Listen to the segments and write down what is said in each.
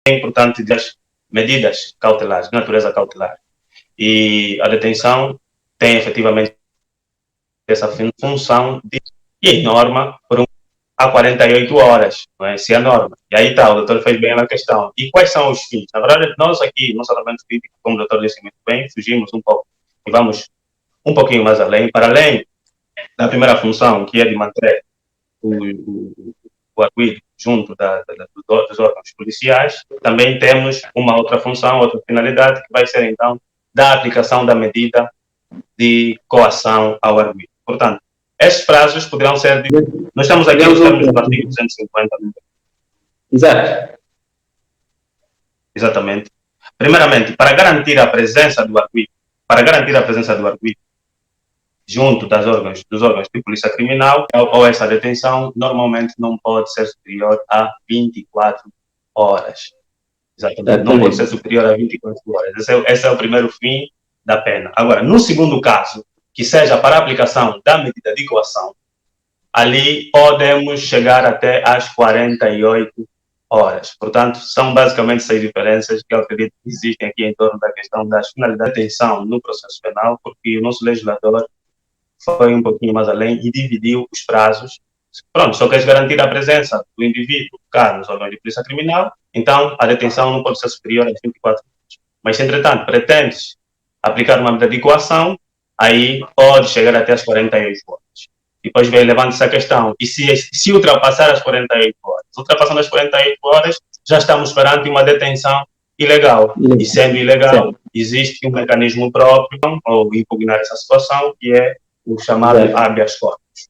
é importante das medidas cautelares, de natureza cautelar. E a detenção tem efetivamente essa função de, e em norma, a 48 horas, não é? Se é a norma. E aí está, o doutor fez bem na questão. E quais são os fins? Na verdade, nós aqui, no Parlamento Crítico, como o doutor disse muito bem, fugimos um pouco e vamos um pouquinho mais além. Para além da primeira função, que é de manter o arguido junto dos órgãos policiais, também temos uma outra função, outra finalidade, que vai ser, então, da aplicação da medida de coação ao arguido. Portanto, esses prazos poderão ser... Nós estamos aqui nos termos do artigo 250. Exato. Exatamente. Primeiramente, para garantir a presença do arguido, junto dos órgãos de polícia criminal, ou essa detenção normalmente não pode ser superior a 24 horas. Exatamente. Não pode ser superior a 24 horas. Esse é o primeiro fim da pena. Agora, no segundo caso, que seja para a aplicação da medida de coação, ali podemos chegar até às 48 horas. Portanto, são basicamente 6 diferenças que eu acredito que existem aqui em torno da questão das finalidades de detenção no processo penal, porque o nosso legislador foi um pouquinho mais além e dividiu os prazos. Pronto, só queres garantir a presença do indivíduo, caso nos órgãos de polícia criminal, então a detenção não pode ser superior a 24 horas. Mas, se, entretanto, pretendes aplicar uma medida de coação, aí pode chegar até as 48 horas. Depois vem levando-se a questão, e se ultrapassar as 48 horas? Ultrapassando as 48 horas, já estamos perante uma detenção ilegal. E sendo ilegal, existe um mecanismo próprio, ou impugnar essa situação, que é o chamado habeas corpus.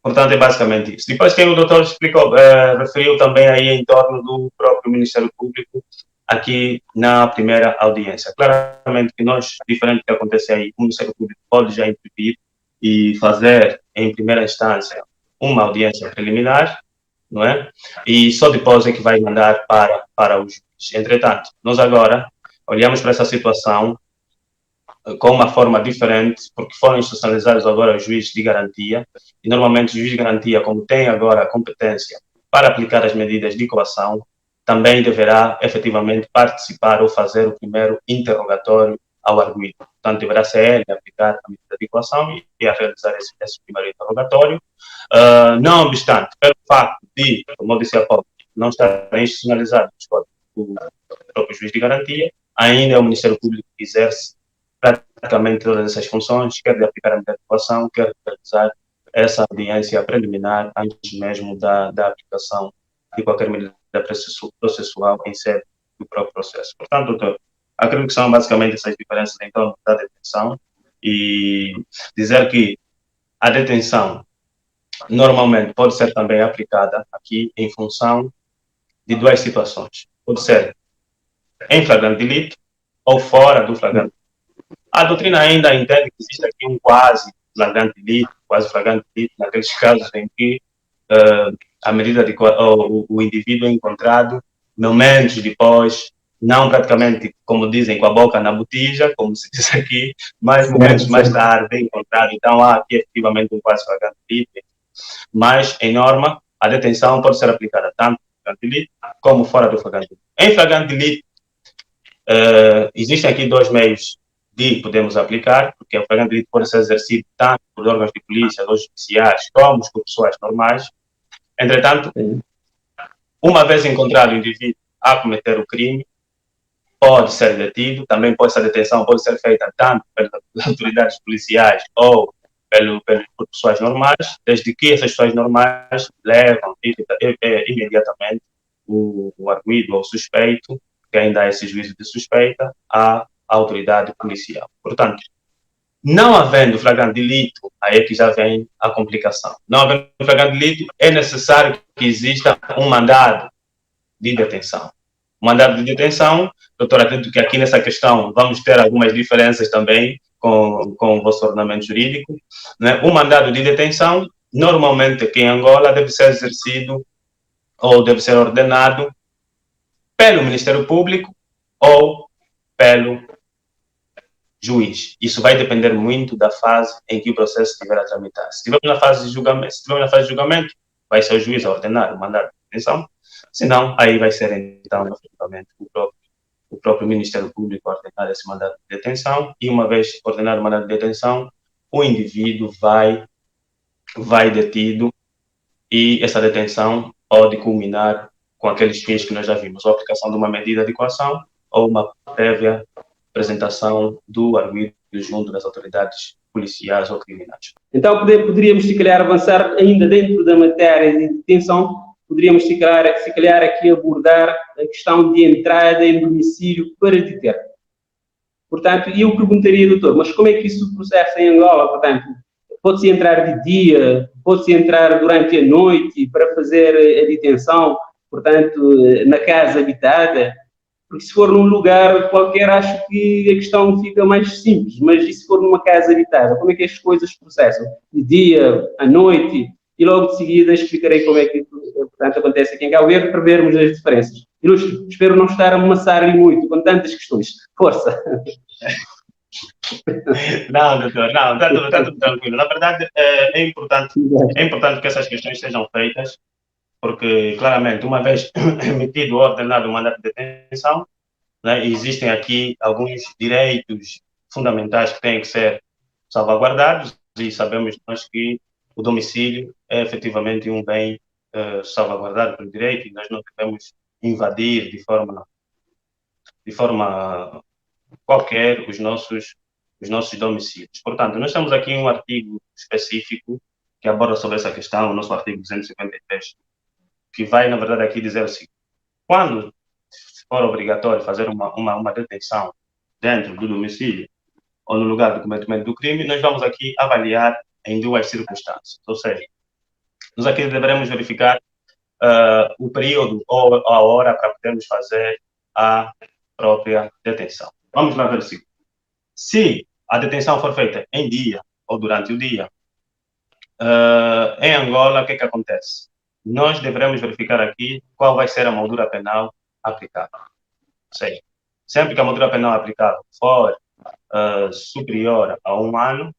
Portanto, é basicamente isso. Depois, quem o doutor explicou, referiu também aí em torno do próprio Ministério Público, aqui na primeira audiência. Claramente que nós, diferente do que acontece aí, o Ministério Público pode já intervir e fazer, em primeira instância, uma audiência preliminar, não é? E só depois é que vai mandar para o juiz. Entretanto, nós agora olhamos para essa situação com uma forma diferente, porque foram institucionalizados agora os juízes de garantia, e normalmente o juiz de garantia, como tem agora a competência para aplicar as medidas de coação, também deverá efetivamente participar ou fazer o primeiro interrogatório ao arguido. Portanto, deverá ser ele a aplicar a medida de coação e a realizar esse primeiro interrogatório. Não obstante, pelo facto de, como eu disse há pouco, não estar institucionalizado o próprio juiz de garantia, ainda é o Ministério Público que exerce praticamente todas essas funções, quer de aplicar a medida de coação, quer de realizar essa audiência preliminar antes mesmo da aplicação de qualquer medida processual em sede do próprio processo. Portanto, doutor, acredito que são basicamente essas diferenças em torno da detenção, e dizer que a detenção normalmente pode ser também aplicada aqui em função de duas situações. Pode ser em flagrante delito ou fora do flagrante. A doutrina ainda entende que existe aqui um quase flagrante delito naqueles casos em que a medida de o indivíduo é encontrado momentos depois, não praticamente, como dizem, com a boca na botija, como se diz aqui, mas momentos mais tarde é encontrado. Então, há aqui efetivamente um quase flagrante delito. Mas, em norma, a detenção pode ser aplicada tanto no flagrante delito como fora do flagrante delito. Em flagrante delito, existem aqui dois meios de podemos aplicar, porque o flagrante delito pode ser exercido tanto por órgãos de polícia, órgãos judiciais, como por pessoas normais. Entretanto, uma vez encontrado o indivíduo a cometer o crime, pode ser detido, também essa detenção pode ser feita tanto pelas autoridades policiais ou por pessoas normais, desde que essas pessoas normais levam imediatamente o arguido ou suspeito, que ainda há esse juízo de suspeita, à autoridade policial. Portanto, não havendo flagrante delito, aí é que já vem a complicação. Não havendo flagrante delito, é necessário que exista um mandado de detenção. O mandado de detenção, doutor, acredito que aqui nessa questão vamos ter algumas diferenças também com o vosso ordenamento jurídico, né? O mandado de detenção, normalmente aqui em Angola, deve ser exercido ou deve ser ordenado pelo Ministério Público ou pelo juiz. Isso vai depender muito da fase em que o processo estiver a tramitar. Se estivermos na fase de julgamento, vai ser o juiz a ordenar o mandado de detenção. Senão, aí vai ser, então, efetivamente, o próprio Ministério Público ordenar esse mandato de detenção, e uma vez ordenado o mandato de detenção, o indivíduo vai detido, e essa detenção pode culminar com aqueles fins que nós já vimos, ou a aplicação de uma medida de coação ou uma prévia apresentação do arguido junto das autoridades policiais ou criminais. Então, poderíamos, se calhar, avançar ainda dentro da matéria de detenção, poderíamos, se calhar, aqui abordar a questão de entrada em domicílio para deter. Portanto, eu perguntaria, doutor, mas como é que isso se processa em Angola? Portanto, pode-se entrar de dia, pode-se entrar durante a noite para fazer a detenção, portanto, na casa habitada? Porque se for num lugar qualquer, acho que a questão fica mais simples. Mas e se for numa casa habitada, como é que as coisas se processam? De dia, à noite? E logo de seguida explicarei como é que, portanto, acontece aqui em Cabo Verde para vermos as diferenças. Ilustre, espero não estar a amassar-lhe muito com tantas questões. Força! Não, doutor, não, está tudo tranquilo. Na verdade, é importante que essas questões sejam feitas, porque, claramente, uma vez emitido ou ordenado o mandato de detenção, né, existem aqui alguns direitos fundamentais que têm que ser salvaguardados, e sabemos nós que o domicílio é efetivamente um bem salvaguardado pelo direito, e nós não devemos invadir de forma qualquer os nossos domicílios. Portanto, nós temos aqui um artigo específico que aborda sobre essa questão, o nosso artigo 253, que vai, na verdade, aqui dizer o seguinte: quando for obrigatório fazer uma detenção dentro do domicílio ou no lugar do cometimento do crime, nós vamos aqui avaliar em duas circunstâncias. Ou seja, nós aqui deveremos verificar o período ou a hora para podermos fazer a própria detenção. Vamos lá ver o seguinte: se a detenção for feita em dia ou durante o dia, em Angola, o que acontece? Nós devemos verificar aqui qual vai ser a moldura penal aplicável. Ou seja, sempre que a moldura penal aplicável for superior a 1 ano,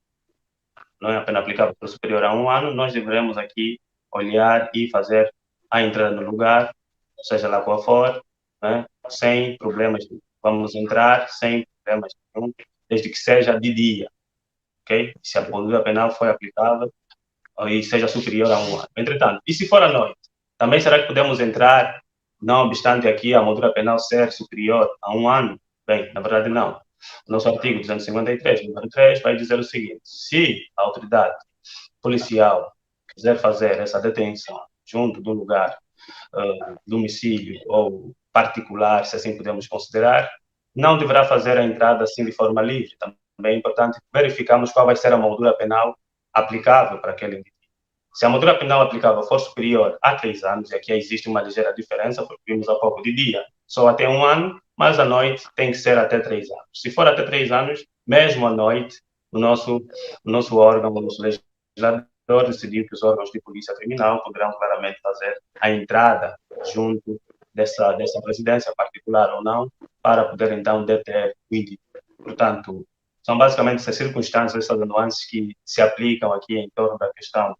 não é a pena aplicável for superior a 1 ano, nós devemos aqui olhar e fazer a entrada no lugar, seja lá qual for, né, sem problemas. Vamos entrar sem problemas nenhum, desde que seja de dia, ok? Se a moldura penal for aplicável e seja superior a 1 ano. Entretanto, e se for à noite, também será que podemos entrar, não obstante aqui a moldura penal ser superior a 1 ano? Bem, na verdade não. O nosso artigo 253, número 3, vai dizer o seguinte: se a autoridade policial quiser fazer essa detenção junto do lugar, domicílio ou particular, se assim podemos considerar, não deverá fazer a entrada assim de forma livre. Também é importante verificarmos qual vai ser a moldura penal aplicável para aquele indivíduo. Se a moldura penal aplicável for superior a 3 anos, e aqui existe uma ligeira diferença, porque vimos há pouco de dia só até 1 ano, mas à noite tem que ser até 3 anos. Se for até 3 anos, mesmo à noite, o nosso órgão, o nosso legislador decidiu que os órgãos de polícia criminal poderão claramente fazer a entrada junto dessa residência particular ou não, para poder então deter o indivíduo. Portanto, são basicamente essas circunstâncias, essas nuances que se aplicam aqui em torno da questão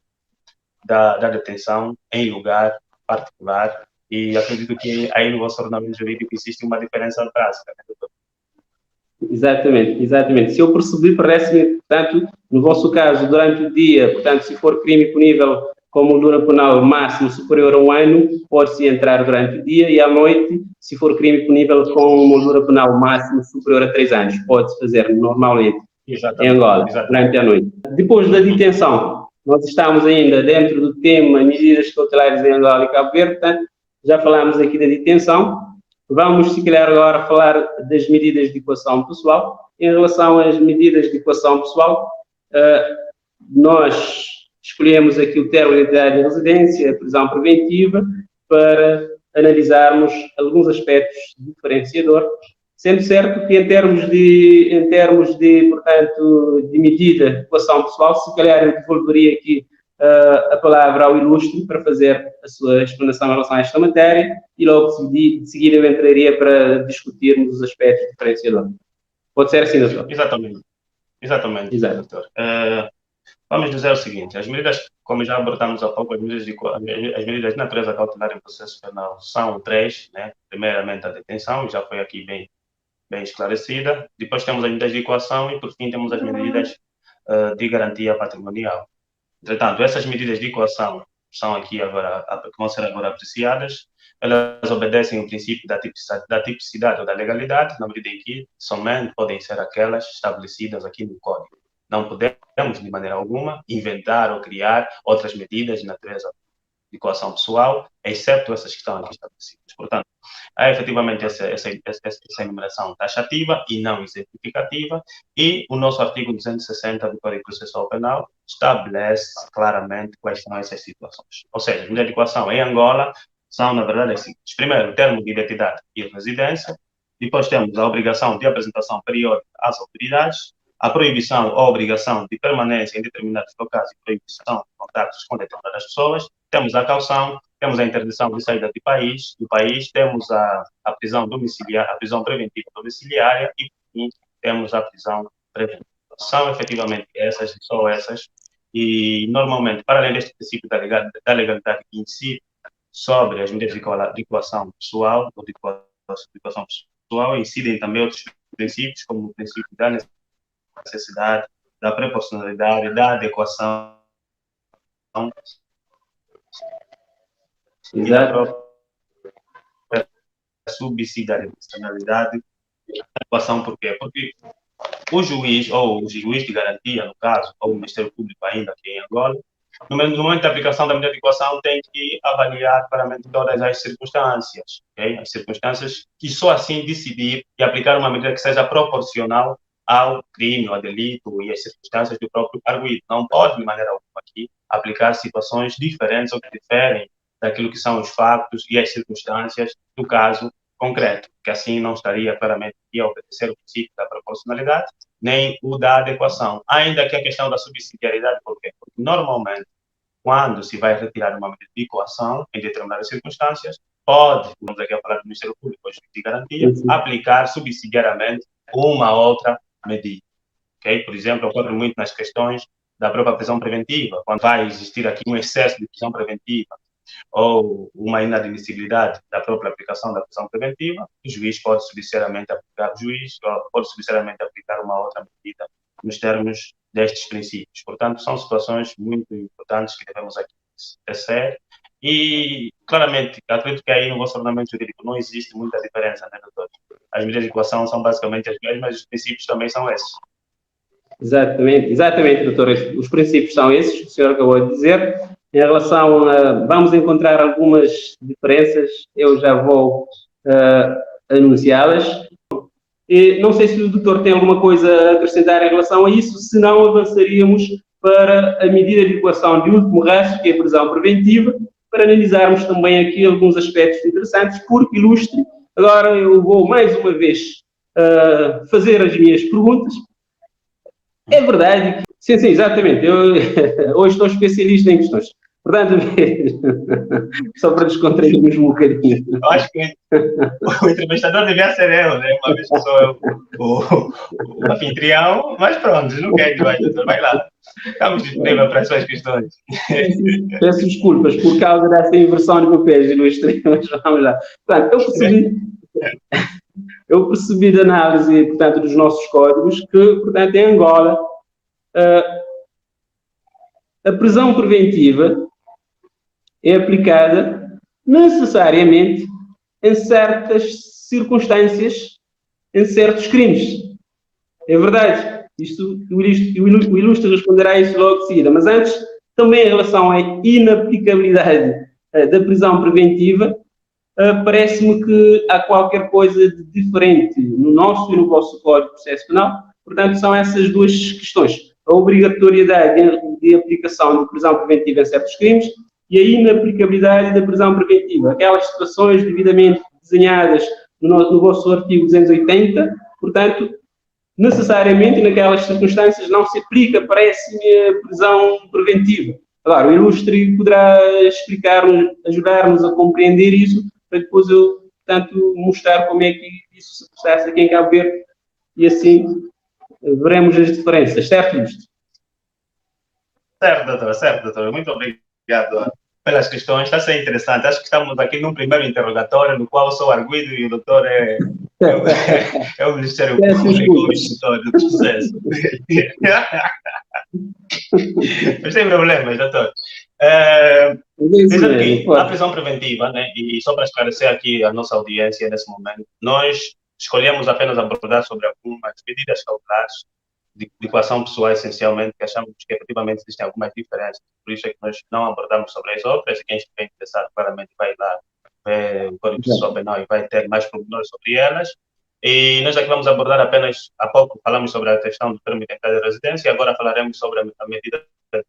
da detenção em lugar particular, e acredito que aí no vosso ordenamento jurídico existe uma diferença básica, né, doutor? Exatamente. Se eu percebi, parece-me, portanto, no vosso caso, durante o dia, portanto, se for crime punível com moldura penal máximo superior a 1 ano, pode-se entrar durante o dia, e à noite, se for crime punível com moldura penal máximo superior a 3 anos, pode-se fazer normalmente em Angola, durante a noite. Depois da detenção, nós estamos ainda dentro do tema medidas cautelares em Angola e Cabo Verde, portanto, já falámos aqui da detenção. Vamos, se calhar, agora falar das medidas de coação pessoal. Em relação às medidas de coação pessoal, nós escolhemos aqui o termo de identidade de residência, a prisão preventiva, para analisarmos alguns aspectos diferenciadores, sendo certo que em termos de portanto, de medida de coação pessoal, se calhar eu devolveria aqui a palavra ao ilustre para fazer a sua explanação em relação a esta matéria, e logo de seguida eu entraria para discutirmos os aspectos diferenciadores. Pode ser assim, doutor? Exatamente, Exato. doutor. Vamos dizer o seguinte, as medidas, como já abordamos há pouco, as medidas de natureza cautelar em processo penal são três, né? Primeiramente a detenção, já foi aqui bem esclarecida, depois temos as medidas de coação e, por fim, temos as medidas de garantia patrimonial. Entretanto, essas medidas de coação são aqui agora, que vão ser agora apreciadas, elas obedecem ao princípio da tipicidade ou da legalidade, na medida em que somente podem ser aquelas estabelecidas aqui no Código. Não podemos, de maneira alguma, inventar ou criar outras medidas de natureza de coação pessoal, exceto essas que estão aqui estabelecidas. Portanto, há efetivamente essa enumeração taxativa e não exemplificativa, e o nosso artigo 260 do Código Processual Penal estabelece claramente quais são essas situações. Ou seja, as medidas de coação em Angola são, na verdade, as seguintes. Primeiro, o termo de identidade e residência. Depois temos a obrigação de apresentação periódica às autoridades, a proibição ou obrigação de permanência em determinados locais e proibição de contactos com determinadas pessoas. Temos a caução, temos a interdição de saída do país, temos a prisão domiciliar, a prisão preventiva domiciliária e, por fim, temos a prisão preventiva. São efetivamente essas, só essas, e normalmente, para além deste princípio da legalidade que incide sobre as medidas de coação pessoal ou de coação pessoal, incidem também outros princípios, como o princípio da necessidade, da proporcionalidade, da adequação e da própria subsidiariedade. Adequação por quê? Porque o juiz, ou o juiz de garantia, no caso, ou o Ministério Público ainda aqui em Angola, no momento da aplicação da medida de coação, tem que avaliar claramente todas as circunstâncias, okay? As circunstâncias que só assim decidir e aplicar uma medida que seja proporcional ao crime, ao delito e às circunstâncias do próprio arguido. Não pode, de maneira alguma, aqui, aplicar situações diferentes ou que diferem daquilo que são os fatos e as circunstâncias do caso concreto, que assim não estaria claramente a obedecer o princípio da proporcionalidade, nem o da adequação. Ainda que a questão da subsidiariedade, por quê? Porque, normalmente, quando se vai retirar uma medida de coação em determinadas circunstâncias, pode, vamos aqui a falar do Ministério Público, ou de garantia, aplicar subsidiariamente uma outra medida. Okay? Por exemplo, ocorre muito nas questões da própria prisão preventiva, quando vai existir aqui um excesso de prisão preventiva ou uma inadmissibilidade da própria aplicação da prisão preventiva, o juiz pode subsidiariamente aplicar uma outra medida nos termos destes princípios. Portanto, são situações muito importantes que devemos aqui tecer e, claramente, acredito que aí no vosso ordenamento jurídico não existe muita diferença, né, doutor? As medidas de coação são basicamente as mesmas, mas os princípios também são esses. Exatamente, doutor. Os princípios são esses que o senhor acabou de dizer. Em relação a... Vamos encontrar algumas diferenças, eu já vou anunciá-las. E não sei se o doutor tem alguma coisa a acrescentar em relação a isso, senão avançaríamos para a medida de coação de último rastro, que é a prisão preventiva, para analisarmos também aqui alguns aspectos interessantes, porque ilustre. Agora eu vou mais uma vez fazer as minhas perguntas. É verdade que... Sim, exatamente. Eu hoje estou especialista em questões. Portanto, só para descontrairmos um bocadinho. Eu acho que o entrevistador devia ser eu, né? Uma vez que sou eu o anfitrião, mas pronto, não quero que vai lá. Estamos disponíveis para as suas questões. Peço desculpas por causa dessa inversão de papéis, ilustre, mas vamos lá. Portanto, eu percebi da análise, portanto, dos nossos códigos que, portanto, em Angola, a prisão preventiva é aplicada necessariamente em certas circunstâncias, em certos crimes. É verdade. Isto, o ilustre responderá a isso logo de seguida. Mas antes, também em relação à inaplicabilidade da prisão preventiva, parece-me que há qualquer coisa de diferente no nosso e no vosso Código de Processo Penal. Portanto, são essas duas questões. A obrigatoriedade de aplicação de prisão preventiva em certos crimes e a inaplicabilidade da prisão preventiva. Aquelas situações devidamente desenhadas no vosso artigo 280, portanto, necessariamente naquelas circunstâncias não se aplica, parece-me, a prisão preventiva. Agora, o ilustre poderá explicar-nos, ajudar-nos a compreender isso, para depois eu, portanto, mostrar como é que isso se processa aqui em Cabo Verde e assim veremos as diferenças, certo, ilustre? Certo, doutor. Muito obrigado pelas questões. Está a ser interessante. Acho que estamos aqui num primeiro interrogatório no qual eu sou arguido e o doutor é o Ministério Público, o instrutor do processo. Mas sem problemas, doutor. Diz aqui, a prisão preventiva, né, e só para esclarecer aqui a nossa audiência nesse momento, nós escolhemos apenas abordar sobre algumas medidas cautelares de coação pessoal, essencialmente, que achamos que efetivamente existem algumas diferenças. Por isso é que nós não abordamos sobre as outras, e quem estiver interessado claramente vai lá ver o Código Processual Penal e vai ter mais pormenores sobre elas. E nós aqui vamos abordar apenas, há pouco falamos sobre a questão do termo de entrada de residência, e agora falaremos sobre a medida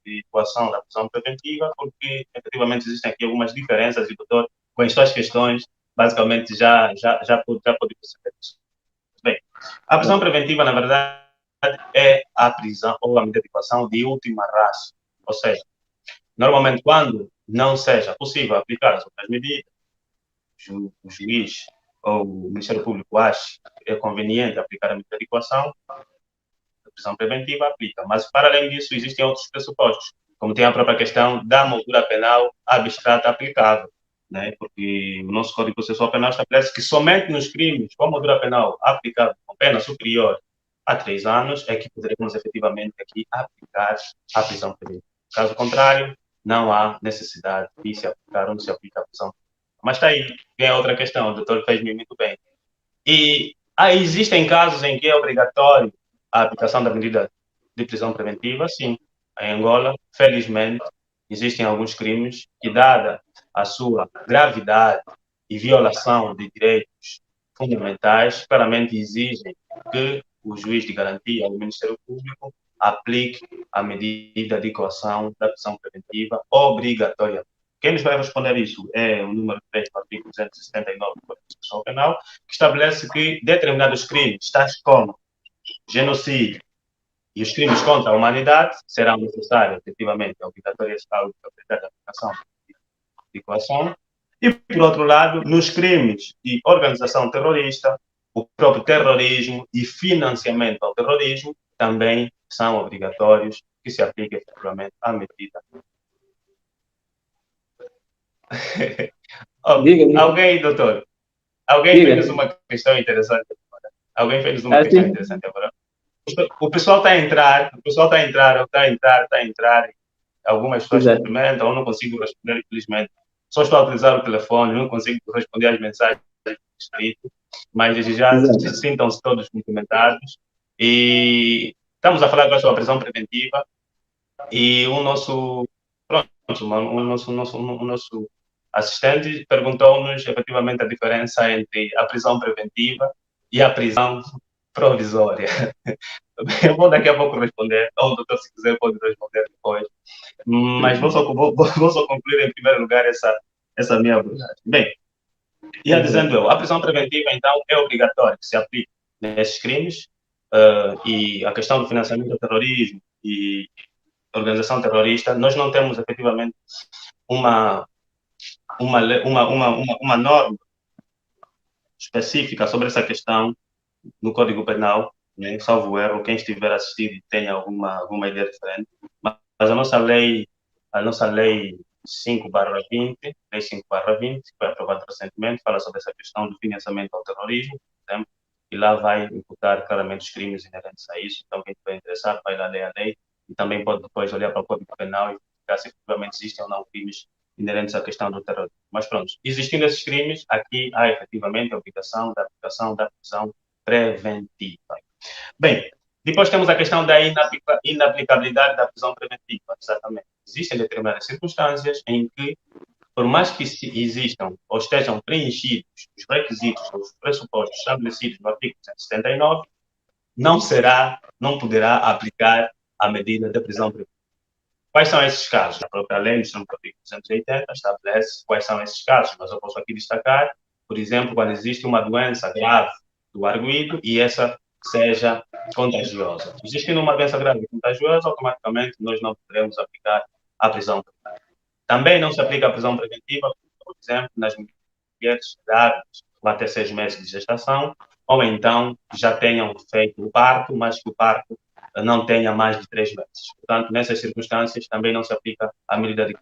de coação da prisão preventiva, porque efetivamente existem aqui algumas diferenças e o doutor, com as suas questões, basicamente já pode perceber isso. Bem, a prisão preventiva, na verdade, é a prisão ou a medida de coação de última ratio, ou seja, normalmente quando não seja possível aplicar as outras medidas, o juiz ou o Ministério Público acha que é conveniente aplicar a medida de coação, a prisão preventiva aplica. Mas, para além disso, existem outros pressupostos, como tem a própria questão da moldura penal abstrata aplicável, né? Porque o nosso Código Processual Penal estabelece que somente nos crimes com moldura penal aplicável com pena superior a 3 anos é que poderemos efetivamente aqui aplicar a prisão preventiva. Caso contrário, não há necessidade de se aplicar ou não se aplica a prisão. Mas está aí, vem a outra questão, o doutor fez-me muito bem. E existem casos em que é obrigatório a aplicação da medida de prisão preventiva, sim. Em Angola, felizmente, existem alguns crimes que, dada a sua gravidade e violação de direitos fundamentais, claramente exigem que o juiz de garantia, o Ministério Público, aplique a medida de coação da prisão preventiva obrigatoriamente. Quem nos vai responder isso é o número 3 do artigo 279 do Código Processual Penal, que estabelece que determinados crimes, tais como genocídio e os crimes contra a humanidade, serão necessários, efetivamente, a obrigatoriedade da aplicação de coação. E, por outro lado, nos crimes de organização terrorista, o próprio terrorismo e financiamento ao terrorismo também são obrigatórios que se aplique efetivamente a medida. Alguém, doutor? Alguém fez uma questão interessante agora. Alguém fez uma questão interessante agora. O pessoal está a entrar, algumas pessoas cumprimentam, eu não consigo responder, infelizmente. Só estou a utilizar o telefone, não consigo responder às mensagens escritas, mas desde já sintam-se todos cumprimentados. E estamos a falar agora sobre a prisão preventiva e o nosso assistente perguntou-nos efetivamente a diferença entre a prisão preventiva e a prisão provisória. Eu vou daqui a pouco responder, ou o doutor, se quiser, pode responder depois. Mas vou só concluir em primeiro lugar essa minha abordagem. Bem, ia dizendo eu, a prisão preventiva, então, é obrigatória que se aplique nesses crimes, e a questão do financiamento do terrorismo e organização terrorista, nós não temos efetivamente uma norma específica sobre essa questão no Código Penal, né? Salvo erro, quem estiver assistindo e tenha alguma ideia diferente, mas a nossa lei 5/20, lei 5/20, que foi aprovada recentemente, fala sobre essa questão do financiamento ao terrorismo, por exemplo, e lá vai imputar claramente os crimes inerentes a isso. Então, quem estiver interessado vai lá ler a lei e também pode depois olhar para o Código Penal e verificar se efetivamente existem ou não crimes inerentes à questão do terrorismo. Mas pronto, existindo esses crimes, aqui há efetivamente a obrigação da aplicação da prisão preventiva. Bem, depois temos a questão da inaplicabilidade da prisão preventiva, exatamente. Existem determinadas circunstâncias em que, por mais que existam ou estejam preenchidos os requisitos ou os pressupostos estabelecidos no artigo 179, não poderá aplicar a medida de prisão preventiva. Quais são esses casos? A própria lei no artigo 280 estabelece quais são esses casos, mas eu posso aqui destacar, por exemplo, quando existe uma doença grave do arguido e essa seja contagiosa. Existindo uma doença grave e contagiosa, automaticamente nós não poderemos aplicar a prisão preventiva. Também não se aplica a prisão preventiva, por exemplo, nas mulheres grávidas com até 6 meses de gestação, ou então já tenham feito o parto, mas que o parto não tenha mais de 3 meses. Portanto, nessas circunstâncias, também não se aplica a medida de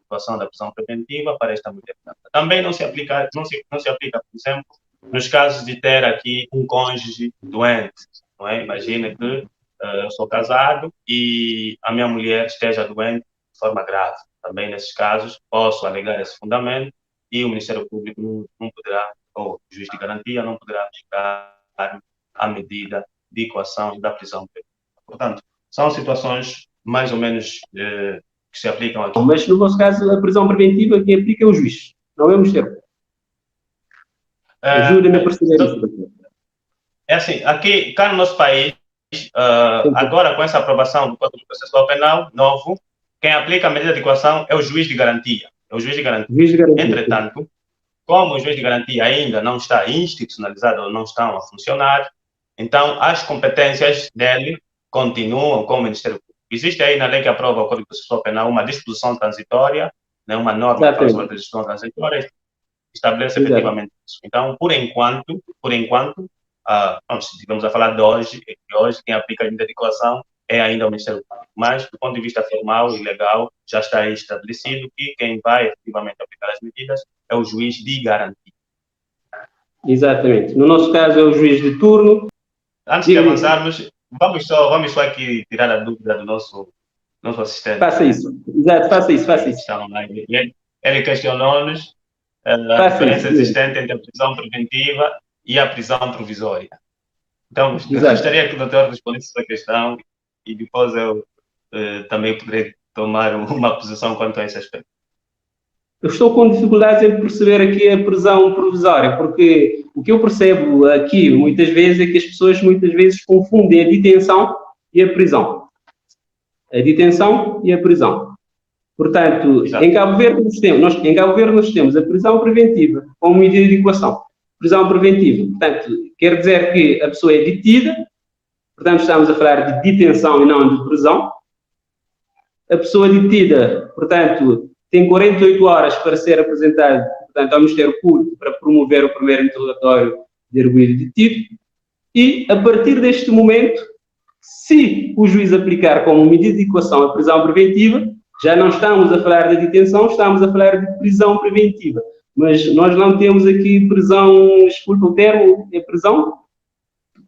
coação da prisão preventiva para esta mulher. Também não se aplica, por exemplo, nos casos de ter aqui um cônjuge doente. Não é? Imagina que eu sou casado e a minha mulher esteja doente de forma grave. Também, nesses casos, posso alegar esse fundamento e o Ministério Público não poderá, ou o juiz de garantia, não poderá aplicar a medida de coação da prisão preventiva. Portanto, são situações mais ou menos que se aplicam aqui. Mas no vosso caso, a prisão preventiva, quem aplica é o juiz, não é o Ministério. Ajuda-me a perceber isso. É assim, aqui, cá no nosso país, agora com essa aprovação do Código Processual Penal novo, quem aplica a medida de coação é o juiz de garantia. É o juiz de garantia. Entretanto, como o juiz de garantia ainda não está institucionalizado ou não estão a funcionar, então as competências dele continuam com o Ministério Público. Existe aí na lei que aprova o Código Processual Penal uma disposição transitória, né, uma norma que faz uma disposição transitória, estabelece efetivamente isso. Então, por enquanto, digamos a falar de hoje quem aplica a medida de coação é ainda o Ministério Público. Mas, do ponto de vista formal e legal, já está aí estabelecido que quem vai efetivamente aplicar as medidas é o juiz de garantia. Exatamente. No nosso caso, é o juiz de turno. Antes de avançarmos, vamos só aqui tirar a dúvida do nosso assistente. Faça isso. Exato, faça isso. Ele questionou-nos a diferença existente entre a prisão preventiva e a prisão provisória. Então, gostaria que o doutor respondesse essa questão e depois eu também poderei tomar uma posição quanto a esse aspecto. Eu estou com dificuldades em perceber aqui a prisão provisória, porque o que eu percebo aqui, muitas vezes, é que as pessoas, muitas vezes, confundem a detenção e a prisão. A detenção e a prisão. Portanto, exato, em Cabo Verde nós temos a prisão preventiva como medida de coação. Prisão preventiva, portanto, quer dizer que a pessoa é detida, portanto, estamos a falar de detenção e não de prisão. A pessoa detida, portanto, tem 48 horas para ser apresentado, portanto, ao Ministério Público para promover o primeiro interrogatório de arguido detido. E, a partir deste momento, se o juiz aplicar como medida de coação a prisão preventiva, já não estamos a falar de detenção, estamos a falar de prisão preventiva. Mas nós não temos aqui prisão, desculpa o termo, é prisão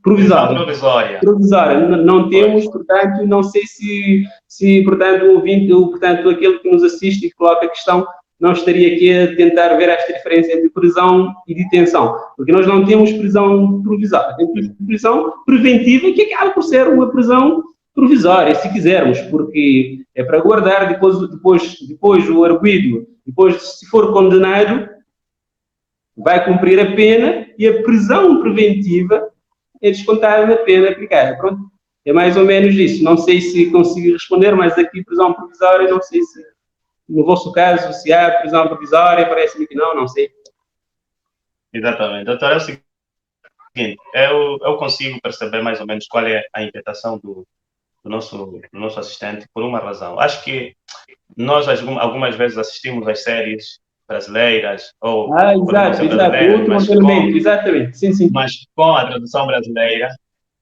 provisória. Provisória. Não temos, portanto, não sei se portanto, o ouvinte, portanto, aquele que nos assiste e coloca a questão, não estaria aqui a tentar ver esta diferença entre prisão e detenção. Porque nós não temos prisão provisória. Temos prisão preventiva, que acaba por ser uma prisão provisória, se quisermos, porque é para guardar depois o arguido, depois, se for condenado, vai cumprir a pena e a prisão preventiva é descontada na pena aplicada. Pronto, é mais ou menos isso. Não sei se consigo responder, mas aqui prisão provisória, não sei se, no vosso caso, se há prisão provisória, parece-me que não sei. Exatamente. Doutor, é o seguinte, eu consigo perceber mais ou menos qual é a inquietação do nosso assistente por uma razão. Acho que nós algumas vezes assistimos às séries brasileiras ou exato, exatamente, sim. Mas com a tradução brasileira,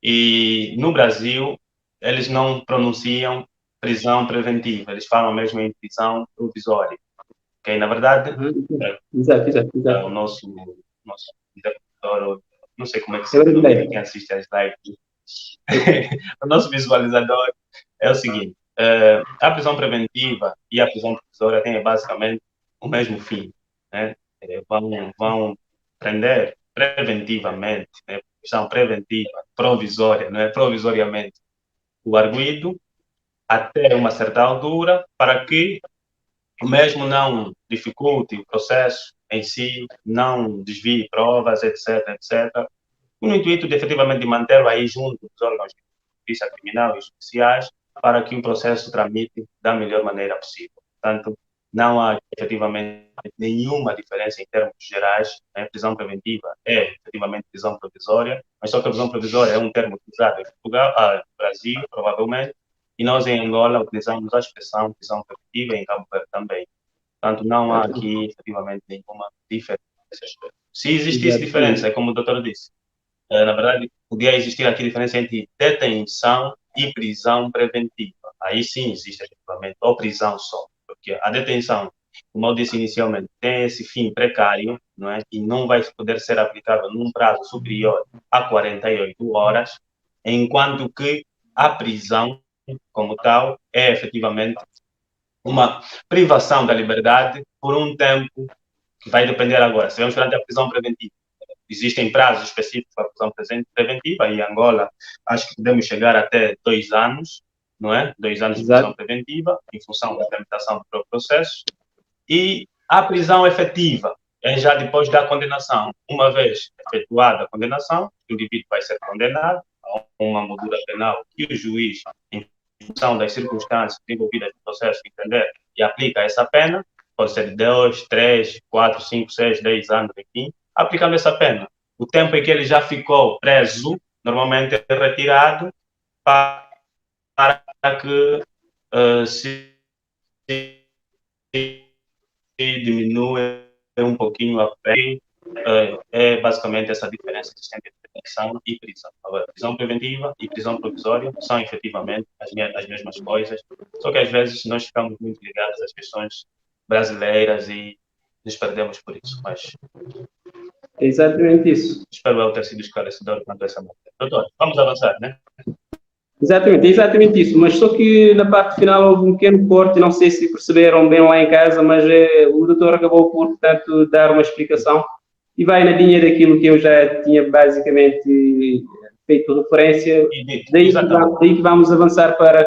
e no Brasil eles não pronunciam prisão preventiva, eles falam mesmo em prisão provisória. Ok, na verdade, exato. O nosso interlocutor, não sei como é que se chama, quem assiste às lives, o nosso visualizador é o seguinte: a prisão preventiva e a prisão provisória têm basicamente o mesmo fim, né? Vão prender preventivamente, né? Prisão preventiva, provisória, não é provisoriamente, o arguido até uma certa altura, para que o mesmo não dificulte o processo em si, não desvie provas, etc., no intuito de efetivamente mantê-lo aí junto dos órgãos de justiça criminal e judiciais, para que o processo tramite da melhor maneira possível. Portanto, não há efetivamente nenhuma diferença em termos gerais. A prisão preventiva é efetivamente prisão provisória, mas só que a prisão provisória é um termo utilizado em Portugal, no Brasil, provavelmente, e nós em Angola utilizamos a expressão prisão preventiva e em Cabo Verde também. Portanto, não há aqui efetivamente nenhuma diferença. Se existisse diferença, é como o doutor disse, na verdade, podia existir aqui a diferença entre detenção e prisão preventiva. Aí sim existe efetivamente, ou prisão só, porque a detenção, como eu disse inicialmente, tem esse fim precário, não é? E não vai poder ser aplicado num prazo superior a 48 horas, enquanto que a prisão, como tal, é efetivamente uma privação da liberdade por um tempo que vai depender agora. Se vamos falar da prisão preventiva, existem prazos específicos para a prisão preventiva, e em Angola acho que podemos chegar até 2 anos, não é? 2 anos de prisão preventiva, em função da tramitação do próprio processo. E a prisão efetiva é já depois da condenação. Uma vez efetuada a condenação, o indivíduo vai ser condenado a uma moldura penal que o juiz, em função das circunstâncias envolvidas no processo, entender e aplica essa pena, pode ser de 2, 3, 4, 5, 6, 10 anos, enfim, aplicando essa pena. O tempo em que ele já ficou preso, normalmente é retirado para que se diminui um pouquinho a pena. É basicamente essa diferença existente entre detenção e prisão. Agora, prisão preventiva e prisão provisória são efetivamente as mesmas coisas, só que às vezes nós ficamos muito ligados às questões brasileiras e nos perdemos por isso. Mas é exatamente isso. Espero eu ter sido esclarecedor quanto a essa matéria. Doutor, vamos avançar, né? Exatamente, é exatamente isso. Mas só que na parte final houve um pequeno corte, não sei se perceberam bem lá em casa, mas o doutor acabou por, portanto, dar uma explicação e vai na linha daquilo que eu já tinha basicamente feito referência. Daí que vamos avançar para